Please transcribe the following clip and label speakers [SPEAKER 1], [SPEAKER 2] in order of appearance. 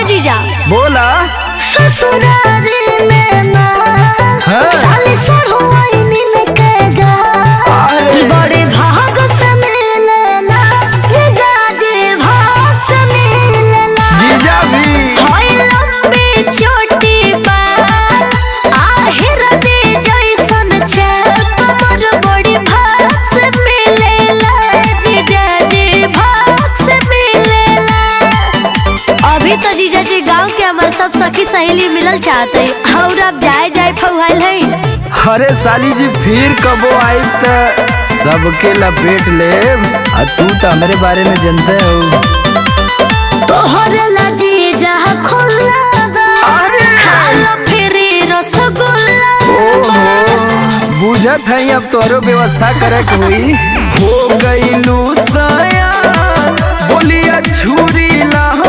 [SPEAKER 1] ए जीजा
[SPEAKER 2] बोला
[SPEAKER 1] ससुरारी में ना साली सड़ोई मिल के गा बड़े भाग से मिलेला जीजा जी भाग से मिलेला
[SPEAKER 2] जीजा भी
[SPEAKER 1] होई लंबी छोटी बात आहिर दे जैसन चल कमर बड़ी भाग से मिलेला जीजा जी भाग से मिलेला। अभी तो जीजा जी गाँव के हमारे सब सखी सहेली मिलल चाहते और अब जाए फौहाल है।
[SPEAKER 2] अरे साली जी फिर कबो आई त सबके लपेट ले। तू तो हमारे बारे में जानते हो।
[SPEAKER 1] तोहरे ला जीजा खुला बा खाला फिरी रसगुल्ला
[SPEAKER 2] बुझत है अब तोरो व्यवस्था करे के हुई। हो गई लू सया बोलिया छुरी